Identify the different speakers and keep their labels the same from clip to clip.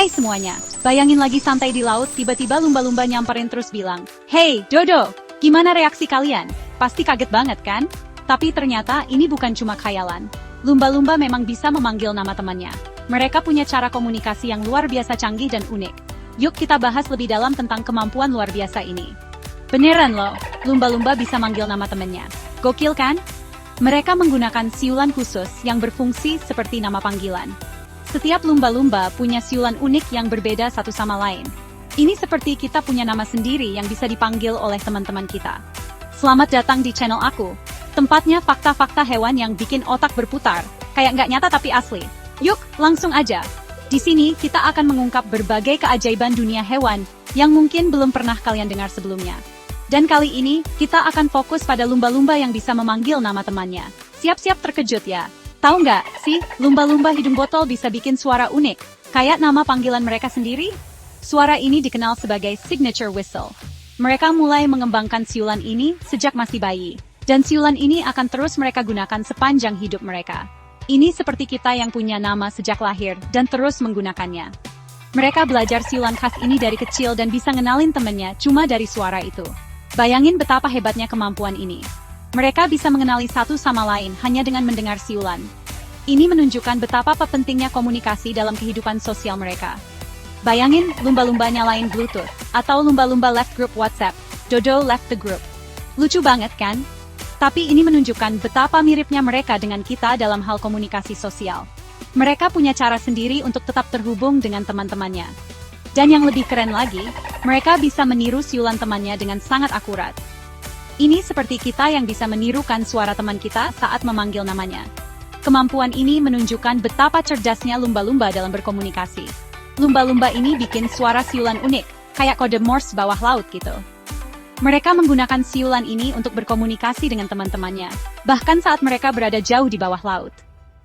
Speaker 1: Hai semuanya, bayangin lagi santai di laut, tiba-tiba lumba-lumba nyamperin terus bilang, "Hey, Dodo, gimana reaksi kalian? Pasti kaget banget kan?" Tapi ternyata ini bukan cuma khayalan. Lumba-lumba memang bisa memanggil nama temannya. Mereka punya cara komunikasi yang luar biasa canggih dan unik. Yuk kita bahas lebih dalam tentang kemampuan luar biasa ini. Beneran loh, lumba-lumba bisa manggil nama temannya. Gokil kan? Mereka menggunakan siulan khusus yang berfungsi seperti nama panggilan. Setiap lumba-lumba punya siulan unik yang berbeda satu sama lain. Ini seperti kita punya nama sendiri yang bisa dipanggil oleh teman-teman kita. Selamat datang di channel aku. Tempatnya fakta-fakta hewan yang bikin otak berputar. Kayak nggak nyata tapi asli. Yuk, langsung aja. Di sini kita akan mengungkap berbagai keajaiban dunia hewan yang mungkin belum pernah kalian dengar sebelumnya. Dan kali ini, kita akan fokus pada lumba-lumba yang bisa memanggil nama temannya. Siap-siap terkejut ya. Tahu nggak sih, lumba-lumba hidung botol bisa bikin suara unik, kayak nama panggilan mereka sendiri? Suara ini dikenal sebagai signature whistle. Mereka mulai mengembangkan siulan ini sejak masih bayi, dan siulan ini akan terus mereka gunakan sepanjang hidup mereka. Ini seperti kita yang punya nama sejak lahir dan terus menggunakannya. Mereka belajar siulan khas ini dari kecil dan bisa ngenalin temennya cuma dari suara itu. Bayangin betapa hebatnya kemampuan ini. Mereka bisa mengenali satu sama lain hanya dengan mendengar siulan. Ini menunjukkan betapa pentingnya komunikasi dalam kehidupan sosial mereka. Bayangin lumba-lumba nyalain Bluetooth, atau lumba-lumba left group WhatsApp, Dodo left the group. Lucu banget kan? Tapi ini menunjukkan betapa miripnya mereka dengan kita dalam hal komunikasi sosial. Mereka punya cara sendiri untuk tetap terhubung dengan teman-temannya. Dan yang lebih keren lagi, mereka bisa meniru siulan temannya dengan sangat akurat. Ini seperti kita yang bisa menirukan suara teman kita saat memanggil namanya. Kemampuan ini menunjukkan betapa cerdasnya lumba-lumba dalam berkomunikasi. Lumba-lumba ini bikin suara siulan unik, kayak kode Morse bawah laut gitu. Mereka menggunakan siulan ini untuk berkomunikasi dengan teman-temannya, bahkan saat mereka berada jauh di bawah laut.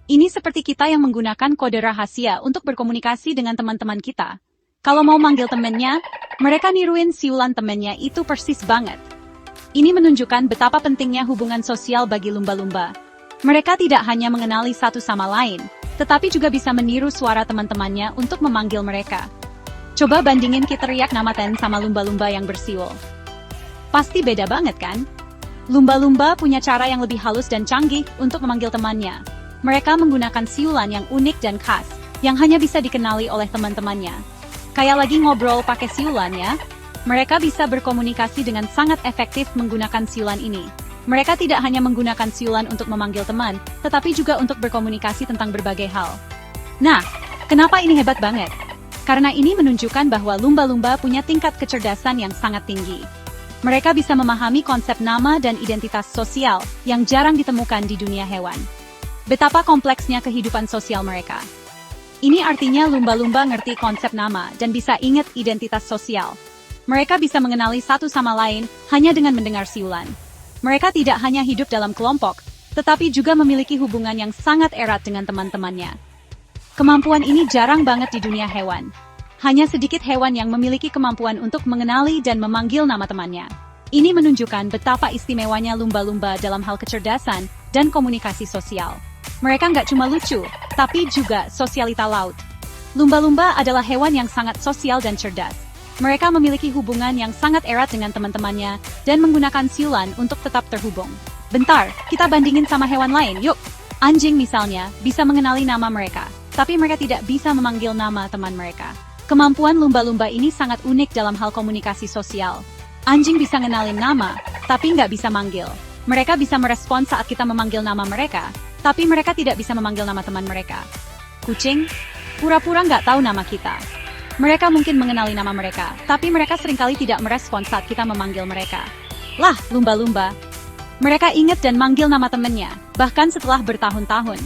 Speaker 1: Ini seperti kita yang menggunakan kode rahasia untuk berkomunikasi dengan teman-teman kita. Kalau mau manggil temennya, mereka niruin siulan temennya itu persis banget. Ini menunjukkan betapa pentingnya hubungan sosial bagi lumba-lumba. Mereka tidak hanya mengenali satu sama lain, tetapi juga bisa meniru suara teman-temannya untuk memanggil mereka. Coba bandingin kita teriak nama Ten sama lumba-lumba yang bersiul. Pasti beda banget kan? Lumba-lumba punya cara yang lebih halus dan canggih untuk memanggil temannya. Mereka menggunakan siulan yang unik dan khas, yang hanya bisa dikenali oleh teman-temannya. Kayak lagi ngobrol pakai siulan ya. Mereka bisa berkomunikasi dengan sangat efektif menggunakan siulan ini. Mereka tidak hanya menggunakan siulan untuk memanggil teman, tetapi juga untuk berkomunikasi tentang berbagai hal. Nah, kenapa ini hebat banget? Karena ini menunjukkan bahwa lumba-lumba punya tingkat kecerdasan yang sangat tinggi. Mereka bisa memahami konsep nama dan identitas sosial yang jarang ditemukan di dunia hewan. Betapa kompleksnya kehidupan sosial mereka. Ini artinya lumba-lumba ngerti konsep nama dan bisa ingat identitas sosial. Mereka bisa mengenali satu sama lain hanya dengan mendengar siulan. Mereka tidak hanya hidup dalam kelompok, tetapi juga memiliki hubungan yang sangat erat dengan teman-temannya. Kemampuan ini jarang banget di dunia hewan. Hanya sedikit hewan yang memiliki kemampuan untuk mengenali dan memanggil nama temannya. Ini menunjukkan betapa istimewanya lumba-lumba dalam hal kecerdasan dan komunikasi sosial. Mereka nggak cuma lucu, tapi juga sosialita laut. Lumba-lumba adalah hewan yang sangat sosial dan cerdas. Mereka memiliki hubungan yang sangat erat dengan teman-temannya dan menggunakan siulan untuk tetap terhubung. Bentar, kita bandingin sama hewan lain, yuk. Anjing misalnya, bisa mengenali nama mereka, tapi mereka tidak bisa memanggil nama teman mereka. Kemampuan lumba-lumba ini sangat unik dalam hal komunikasi sosial. Anjing bisa ngenalin nama, tapi nggak bisa manggil. Mereka bisa merespon saat kita memanggil nama mereka, tapi mereka tidak bisa memanggil nama teman mereka. Kucing, pura-pura nggak tahu nama kita. Mereka mungkin mengenali nama mereka, tapi mereka seringkali tidak merespon saat kita memanggil mereka. Lah, lumba-lumba. Mereka ingat dan manggil nama temannya, bahkan setelah bertahun-tahun.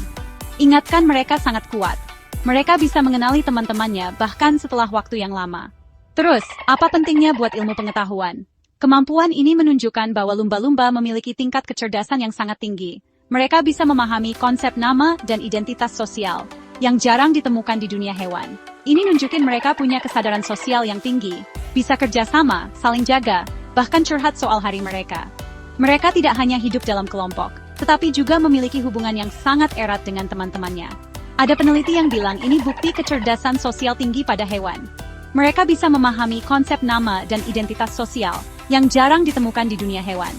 Speaker 1: Ingatkan mereka sangat kuat. Mereka bisa mengenali teman-temannya bahkan setelah waktu yang lama. Terus, apa pentingnya buat ilmu pengetahuan? Kemampuan ini menunjukkan bahwa lumba-lumba memiliki tingkat kecerdasan yang sangat tinggi. Mereka bisa memahami konsep nama dan identitas sosial, yang jarang ditemukan di dunia hewan. Ini nunjukin mereka punya kesadaran sosial yang tinggi, bisa kerjasama, saling jaga, bahkan curhat soal hari mereka. Mereka tidak hanya hidup dalam kelompok, tetapi juga memiliki hubungan yang sangat erat dengan teman-temannya. Ada peneliti yang bilang ini bukti kecerdasan sosial tinggi pada hewan. Mereka bisa memahami konsep nama dan identitas sosial yang jarang ditemukan di dunia hewan.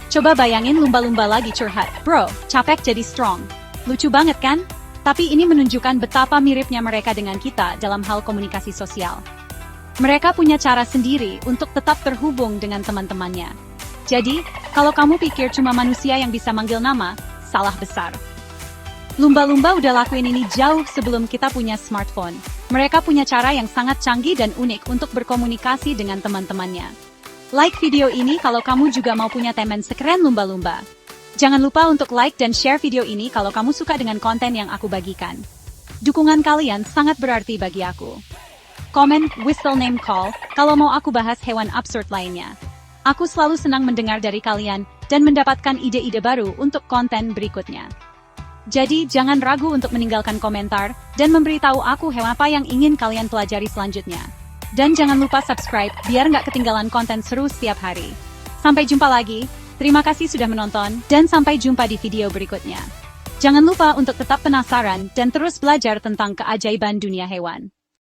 Speaker 1: Coba bayangin lumba-lumba lagi curhat, "Bro, capek jadi strong." Lucu banget kan? Tapi ini menunjukkan betapa miripnya mereka dengan kita dalam hal komunikasi sosial. Mereka punya cara sendiri untuk tetap terhubung dengan teman-temannya. Jadi, kalau kamu pikir cuma manusia yang bisa manggil nama, salah besar. Lumba-lumba udah lakuin ini jauh sebelum kita punya smartphone. Mereka punya cara yang sangat canggih dan unik untuk berkomunikasi dengan teman-temannya. Like video ini kalau kamu juga mau punya teman sekeren lumba-lumba. Jangan lupa untuk like dan share video ini kalau kamu suka dengan konten yang aku bagikan. Dukungan kalian sangat berarti bagi aku. Komen whistle name call kalau mau aku bahas hewan absurd lainnya. Aku selalu senang mendengar dari kalian dan mendapatkan ide-ide baru untuk konten berikutnya. Jadi jangan ragu untuk meninggalkan komentar dan memberitahu aku hewan apa yang ingin kalian pelajari selanjutnya. Dan jangan lupa subscribe biar nggak ketinggalan konten seru setiap hari. Sampai jumpa lagi, terima kasih sudah menonton dan sampai jumpa di video berikutnya. Jangan lupa untuk tetap penasaran dan terus belajar tentang keajaiban dunia hewan.